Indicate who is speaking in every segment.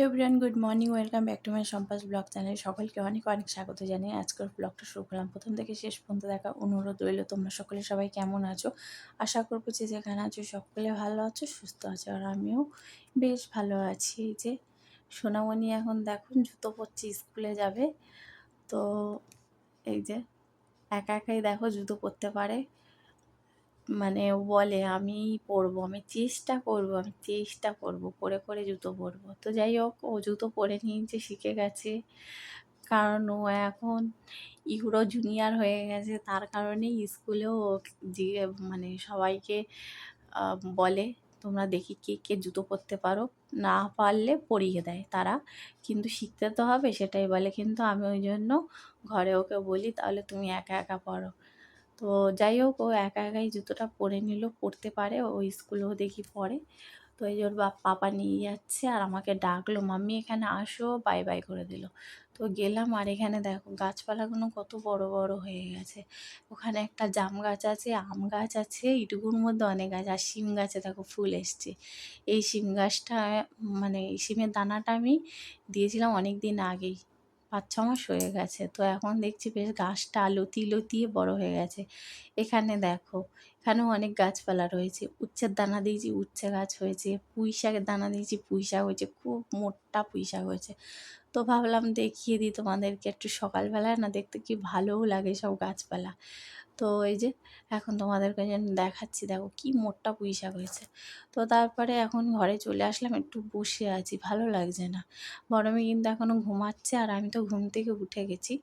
Speaker 1: Everyone, good morning. Welcome back to my সম্পাস blog channel. সকলকে অনেক অনেক স্বাগত জানিয়ে আজকের ব্লগটা শুরু করলাম। প্রথম থেকে শেষ পর্যন্ত দেখা অনুরোধ রইল, তোমরা সকলে সবাই কেমন আছো। আশা করবো যে যেখানে আছো সকলে ভালো আছো, সুস্থ আছো, আর আমিও বেশ ভালো আছি। এই যে সোনামণি এখন দেখুন জুতো পরছে, স্কুলে যাবে। তো এই যে একা একাই দেখো জুতো পরতে পারে, মানে ও বলে আমি পরবো, আমি চেষ্টা করবো করে করে জুতো পরবো। তো যাই হোক, ও জুতো পরে নিয়েছে, শিখে গেছে। কারণ ও এখন ইউরো জুনিয়র হয়ে গেছে, তার কারণেই স্কুলেও ও জিগে মানে সবাইকে বলে তোমরা দেখি কে কে জুতো পরতে পারো, না পারলে পরিয়ে দেয় তারা, কিন্তু শিখতে তো হবে সেটাই বলে। কিন্তু আমি ওই জন্য ঘরে ওকে বলি তাহলে তুমি একা একা পরো। তো যাই হোক, ও একা একাই জুতোটা পরে নিল, পরতে পারে, ও স্কুলেও দেখি পরে। তো এই যে ওর পাপা নিয়ে যাচ্ছে আর আমাকে ডাকলো, মাম্মি এখানে আসো, বাই বাই করে দিল। তো গেলাম, আর এখানে দেখো গাছপালাগুলো কত বড় বড় হয়ে গেছে। ওখানে একটা জাম গাছ আছে, আম গাছ আছে, এইটুকুর মধ্যে অনেক গাছ, আর শিম গাছে দেখো ফুল এসছে। এই শিম গাছটা মানে এই শিমের দানাটা আমি দিয়েছিলাম অনেক দিন আগেই, 5-6 মাস হয়ে গেছে। তো এখন দেখছি বেশ গাছটা লতিয়ে লতিয়ে বড় হয়ে গেছে। এখানে দেখো, এখানেও অনেক গাছপালা রয়েছে। উচ্ছের দানা দিয়েছি, উচ্ছে গাছ হয়েছে। পুঁই শাকের দানা দিয়েছি, পুঁই শাক হয়েছে, খুব মোটা পুঁই শাক হয়েছে। তো ভাবলাম দেখিয়ে দিই তোমাদেরকে, একটু সকালবেলায় না দেখতে কি ভালোও লাগে সব গাছপালা। তো এই যে এখন তোমাদেরকে যেন দেখাচ্ছি, দেখো কি মোটা পুঁই শাক হয়েছে। তো তারপরে এখন ঘরে চলে আসলাম, একটু বসে আছি, ভালো লাগছে না। গরমে কিন্তু এখনও ঘুমাচ্ছে, আর আমি তো ঘুম থেকে উঠে গেছি।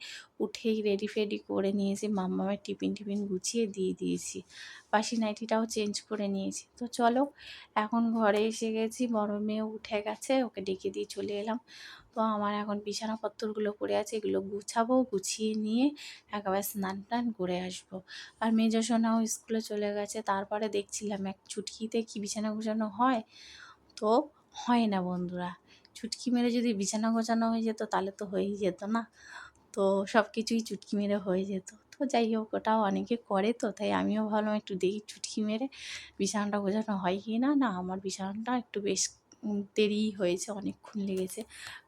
Speaker 1: উঠেই রেডি ফেডি করে নিয়েছি, মাম্মামের টিফিন টিফিন গুছিয়ে দিয়ে দিয়েছি, বাসি নাইটিটাও চেঞ্জ করে নিয়েছি। তো চলো, এখন ঘরে এসে গেছি, বড় মেয়েও উঠে গেছে, ওকে ডেকে দিয়ে চলে এলাম। তো আমার এখন বিছানাপত্রগুলো পড়ে আছে, এগুলো গুছাবো, গুছিয়ে নিয়ে একেবারে স্নান টান করে আসবো। আর মেজো সোনাও স্কুলে চলে গেছে। তারপরে দেখছিলাম এক চুটকিতে কি বিছানা গোছানো হয়, তো হয় না বন্ধুরা। চুটকি মেরে যদি বিছানা গোছানো হয়ে যেত তাহলে তো হয়েই যেত না, তো সব কিছুই চুটকি মেরে হয়ে যেত। তো যাই হোক, ওটাও অনেকে করে, তো তাই আমিও ভাবলাম একটু দেখি চুটকি মেরে বিছানাটা গোছানো হয় কি না। না, আমার বিছানাটা একটু বেশ দেরিই হয়েছে, অনেকক্ষণ লেগেছে।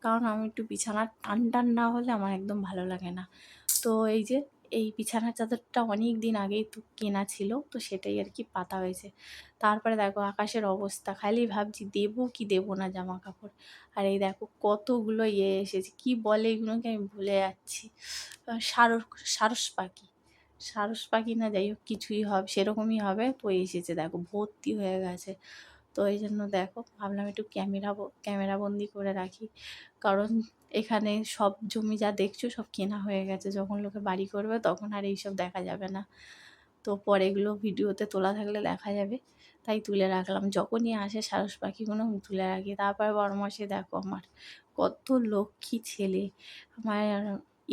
Speaker 1: কারণ আমি একটু বিছানা টান টান না হলে আমার একদম ভালো লাগে না। তো এই যে এই বিছানার চাদরটা অনেক দিন আগেই তো কেনা ছিল, তো সেটাই আর কি পাতা হয়েছে। তারপরে দেখো আকাশের অবস্থা, খালি ভাবছি দেবো কি দেবো না জামা কাপড়। আর এই দেখো কতগুলো এসেছে, কি বলে এগুলোকে আমি ভুলে যাচ্ছি। সারস সারস পাখি, সারস পাখি না যাই হোক কিছুই হবে, সেরকমই হবে। তো এসেছে দেখো ভর্তি হয়ে গেছে। তো এই জন্য দেখো ভাবলাম একটু ক্যামেরা বন্দি করে রাখি। কারণ এখানে সব জমি যা দেখছো সব কেনা হয়ে গেছে, যখন লোকে বাড়ি করবে তখন আর এইসব দেখা যাবে না। তো পরে এগুলো ভিডিওতে তোলা থাকলে দেখা যাবে, তাই তুলে রাখলাম। যখনই আসে সারস পাখিগুলো আমি তুলে রাখি। তারপর বড় মাসে দেখো আমার কত লক্ষ্মী ছেলে। আমার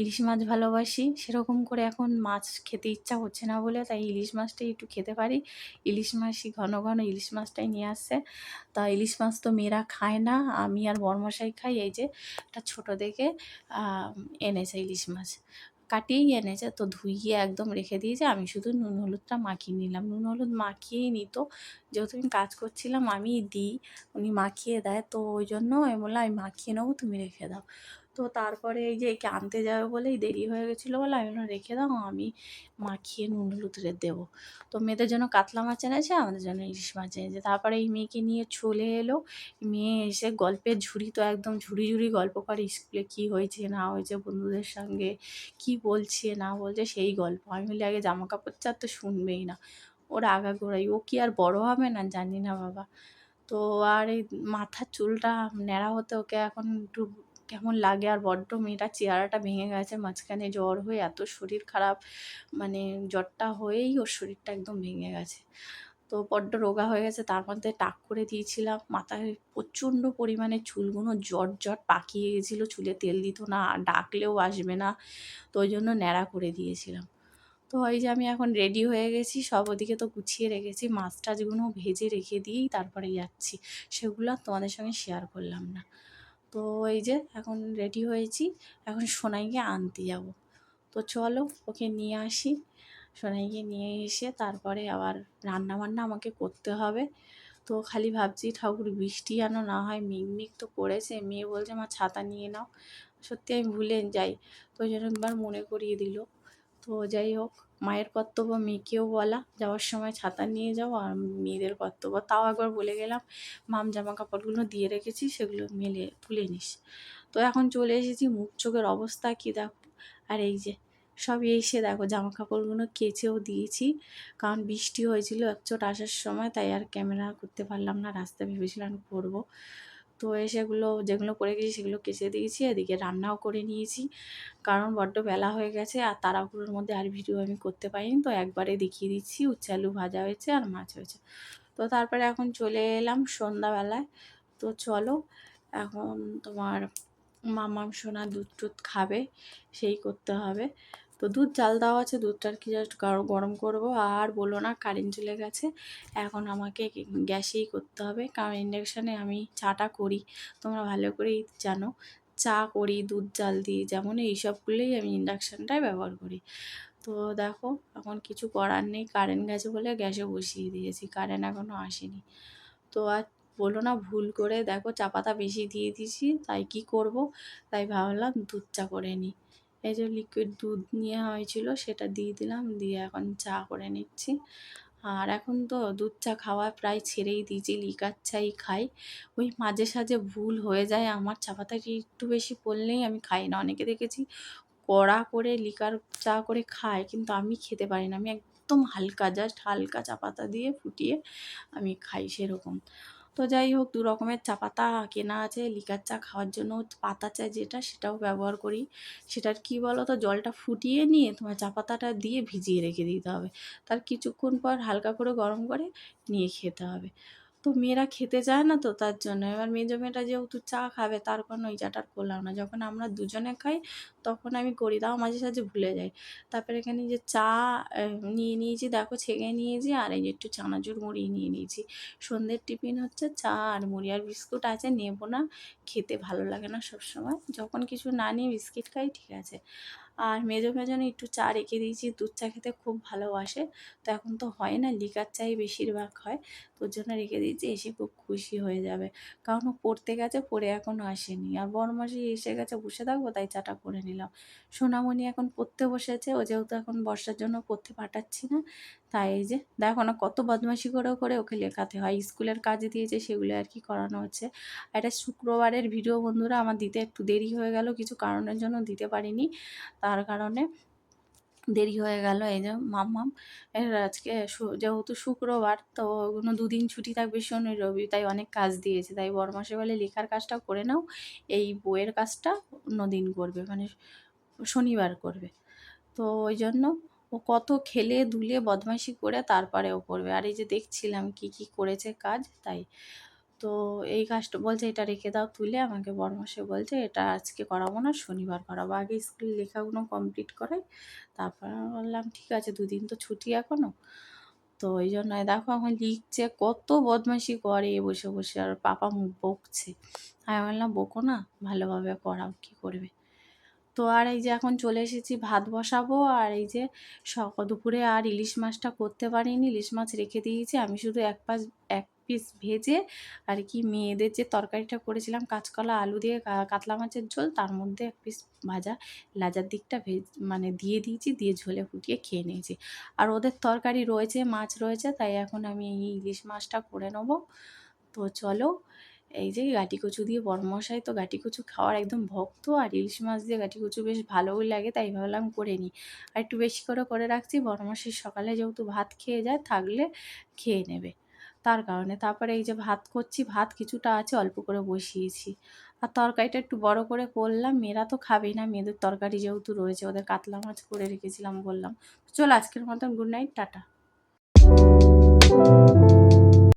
Speaker 1: ইলিশ মাছ ভালোবাসি, সেরকম করে এখন মাছ খেতে ইচ্ছা হচ্ছে না বলে তাই ইলিশ মাছটাই একটু খেতে পারি। ইলিশ মাছই ঘন ঘন ইলিশ মাছটাই নিয়ে আসছে। তা ইলিশ মাছ তো মেয়েরা খায় না, আমি আর বড়মশাই খাই। এই যে একটা ছোটো দেখে এনেছে ইলিশ মাছ, কাটিয়েই এনেছে, তো ধুইয়ে একদম রেখে দিয়েছে। আমি শুধু নুন হলুদটা মাখিয়ে নিলাম, নুন হলুদ মাখিয়েই নিত, যেহেতু আমি কাজ করছিলাম আমিই দিই, উনি মাখিয়ে দেয়। তো ওই জন্য আমি বললাম আমি মাখিয়ে নেবো, তুমি রেখে দাও। তো তারপরে এই যে একে আনতে যাবে বলেই দেরি হয়ে গেছিলো বলে আমি বললাম রেখে দাও, আমি মাখিয়ে নুন হলুদ দেবো। তো মেয়েদের জন্য কাতলা মাছ এনেছে, আমাদের জন্য ইলিশ মাছ এনেছে। তারপরে এই মেয়েকে নিয়ে চলে এলো। মেয়ে এসে গল্পের ঝুড়ি, তো একদম ঝুড়ি ঝুড়ি গল্প করে, স্কুলে কী হয়েছে না হয়েছে, বন্ধুদের সঙ্গে কী বলছে না বলছে সেই গল্প। আমি বলি আগে জামা কাপড় চার, তো শুনবেই না, ওর আগাগোড়াই। ও কি আর বড় হবে না জানি না বাবা। তো আর এই মাথার চুলটা ন্যাড়া হতে ওকে এখন একটু কেমন লাগে। আর বড্ড মেয়েটার চেহারাটা ভেঙে গেছে, মাঝখানে জ্বর হয়ে এত শরীর খারাপ, মানে জ্বরটা হয়েই ওর শরীরটা একদম ভেঙে গেছে। তো বড্ড রোগা হয়ে গেছে, তার মধ্যে টাক করে দিয়েছিলাম। মাথায় প্রচণ্ড পরিমাণে চুলগুলো জট জট পাকিয়ে গেছিলো, চুলে তেল দিত না, ডাকলেও আসবে না, তো ওই জন্য ন্যাড়া করে দিয়েছিলাম। তো এই যে আমি এখন রেডি হয়ে গেছি, সব ওদিকে তো গুছিয়ে রেখেছি, মাছ টাছগুলো ভেজে রেখে দিয়েই তারপরে যাচ্ছি, সেগুলো আর তোমাদের সঙ্গে শেয়ার করলাম না। তো এই যে এখন রেডি হয়েছি, এখন সোনাইকে আনতে যাব। তো চলো ওকে নিয়ে আসি, সোনাইকে নিয়ে এসে তারপরে আবার রান্না বান্না আমাকে করতে হবে। তো তো খালি ভাবছি ঠাকুর বৃষ্টি যেন না হয়, মিঘ তো করেছে। মেয়ে বলছে আমার ছাতা নিয়ে নাও, সত্যি আমি ভুলে যাই, তো ওই জন্য একবার মনে করিয়ে দিল। তো যাই হোক, মায়ের কর্তব্য মেয়েকেও বলা যাওয়ার সময় ছাতা নিয়ে যাও, আর মেয়েদের কর্তব্য তাও একবার বলে গেলাম মাম জামা কাপড়গুলো দিয়ে রেখেছি সেগুলো মেলে তুলে নিস। তো এখন চলে এসেছি, মুখ চোখের অবস্থা কি দেখো। আর এই যে সব এসে দেখো জামা কাপড়গুলো কেচেও দিয়েছি, কারণ বৃষ্টি হয়েছিল একচোট আসার সময়, তাই আর ক্যামেরা করতে পারলাম না, রাস্তায় ভেবেছিলাম করবো। তো সেগুলো যেগুলো করে গেছি সেগুলো কেচে দিয়েছি, এদিকে রান্নাও করে নিয়েছি, কারণ বড্ড বেলা হয়ে গেছে আর তাড়াহুড়োর মধ্যে আর ভিডিও আমি করতে পারিনি। তো একবারে দেখিয়ে দিচ্ছি, উচ্ছে আলু ভাজা হয়েছে আর মাছ হয়েছে। তো তারপরে এখন চলে এলাম সন্ধ্যাবেলায়। তো চলো এখন তোমার মামাম সোনা দুধ টুধ খাবে, সেই করতে হবে। তো দুধ জাল দেওয়া আছে, দুধটার কি জাস্ট গরম করব। আর বলো না, কারেন্ট চলে গেছে, এখন আমাকে গ্যাসেই করতে হবে, কারণ ইন্ডাকশানে আমি চাটা করি, তোমরা ভালো করেই জানো, চা করি দুধ জাল দিই যেমন, এইসবগুলোই আমি ইন্ডাকশানটাই ব্যবহার করি। তো দেখো এখন কিছু করার নেই, কারেন্ট গেছে বলে গ্যাসে বসিয়ে দিয়েছি, কারেন্ট এখনও আসেনি। তো আর বলো না, ভুল করে দেখো চা পাতা বেশি দিয়ে দিয়েছি, তাই কি করব, তাই ভাবলাম দুধ চা করে নিই। এই যে লিকুইড দুধ নিয়ে হয়েছিল সেটা দিয়ে দিলাম, দিয়ে এখন চা করে নিচ্ছি। আর এখন তো দুধ চা খাওয়া প্রায় ছেড়েই দিয়েছি, লিকার চাই খাই। ওই মাঝে সাঝে ভুল হয়ে যায় আমার, চা পাতা একটু বেশি পড়লেই আমি খাই না। অনেকে দেখেছি কড়া করে লিকার চা করে খায়, কিন্তু আমি খেতে পারি না, আমি একদম হালকা, জাস্ট হালকা চা পাতা দিয়ে ফুটিয়ে আমি খাই সেরকম। তো যাই হোক, দু রকমের চা পাতা কেনা আছে লিকার চা খাওয়ার জন্য, পাতা চা যেটা সেটাও ব্যবহার করি। সেটার কি বলো তো, জলটা ফুটিয়ে নিয়ে তোমার চা পাতাটা দিয়ে ভিজিয়ে রেখে দিতে হবে, তার কিছুক্ষণ পর হালকা করে গরম করে নিয়ে খেতে হবে। তো মেয়েরা খেতে চায় না, তো তার জন্য এবার মেজো মেয়েটা যেহেতু চা খাবে, তার কারণে ওই চাটা করলাম না। যখন আমরা দুজনে খাই তখন আমি করি, তাও মাঝে সাঝে ভুলে যাই। তারপরে এখানে যে চা নিয়ে নিয়েছি দেখো, ছেঁকে নিয়েছি, আর এই যে একটু চানাচুর মুড়ি নিয়ে নিয়েছি। সন্ধ্যের টিফিন হচ্ছে চা আর মুড়ি, আর বিস্কুট আছে নেবো না, খেতে ভালো লাগে না সবসময়, যখন কিছু না নিয়ে বিস্কিট খাই ঠিক আছে। আর মেজো একটু চা রেখে দিয়েছি, দুধ চা খেতে খুব ভালোবাসে, তো এখন তো হয় না, লিকার চাই বেশিরভাগ হয়, তোর জন্য রেখে দিয়েছি, এসে খুব খুশি হয়ে যাবে, কারণ ও পড়তে গেছে, পড়ে এখনও আসেনি, আর বড়মাসি এসে গেছে, বসে থাকবো, তাই চাটা করে নিলাম। সোনামণি এখন পড়তে বসেছে, ও যেহেতু এখন বর্ষার জন্য পড়তে পাঠাচ্ছি না, তাই এই যে দেখো না কত বদমাশি করেও করে ওকে লেখাতে হয়, স্কুলের কাজ দিয়েছে সেগুলো আর কি করানো হচ্ছে। এটা শুক্রবারের ভিডিও বন্ধুরা, আমার দিতে একটু দেরি হয়ে গেল, কিছু কারণের জন্য দিতে পারিনি, তার কারণে দেরি হয়ে গেল। এই যে মাম্মাম এর আজকে যেহেতু শুক্রবার, তো ওগুলো দুদিন ছুটি থাকবে, শনি রবি, তাই অনেক কাজ দিয়েছে, তাই বড়মাসে বলে লেখার কাজটা করে নাও, এই বইয়ের কাজটা অন্য দিন করবে, মানে শনিবার করবে। তো ওই জন্য ও কত খেলে দুলে বদমাইশি করে তারপরে ও করবে। আর এই যে দেখছিলাম কি কি করেছে কাজ, তাই। তো এই কাজটা বলছে এটা রেখে দাও তুলে, আমাকে বড়মশাই বলছে এটা আজকে করাবো না, শনিবার করাবো, আগে স্কুলের লেখাগুলো কমপ্লিট করে তারপর। আমি বললাম ঠিক আছে, দুদিন তো ছুটি এখনও। তো ওই জন্য দেখো এখন লিখছে, কত বদমাইশি করে বসে বসে, আর পাপা মুখ বকছে। আমি বললাম বকো না, ভালোভাবে করাও, কি করবে। তো আর এই যে এখন চলে এসেছি ভাত বসাবো, আর এই যে দুপুরে আর ইলিশ মাছটা করতে পারিনি, ইলিশ মাছ রেখে দিয়েছি, আমি শুধু এক পিস ভেজে আর কি মেয়েদের যে তরকারিটা করেছিলাম কাঁচকলা আলু দিয়ে কাতলা মাছের ঝোল, তার মধ্যে এক পিস ভাজা লাজার দিকটা মানে দিয়ে দিয়েছি, দিয়ে ঝোলে ফুটিয়ে খেয়ে নিয়েছি। আর ওদের তরকারি রয়েছে, মাছ রয়েছে, তাই এখন আমি এই ইলিশ মাছটা করে নেবো। তো চলো, এই যে গাটি কচু দিয়ে, বড়মশাই তো গাটি কচু খাওয়ার একদম ভক্ত, আর ইলিশ মাছ দিয়ে গাটি কচু বেশ ভালোই লাগে, তাই ভাবলাম করে নিই। আর একটু বেশি করে রাখছি, বড়মশাই সকালে যেহেতু ভাত খেয়ে যায়, থাকলে খেয়ে নেবে, তার কারণে। তারপরে এই যে ভাত করছি, ভাত কিছুটা আছে, অল্প করে বসিয়েছি, আর তরকারিটা একটু বড় করে করলাম, মেয়েরা তো খাবেই না, মেয়েদের তরকারি যেহেতু রয়েছে, ওদের কাতলা মাছ করে রেখেছিলাম বললাম। চলো আজকের মতন গুড নাইট, টাটা।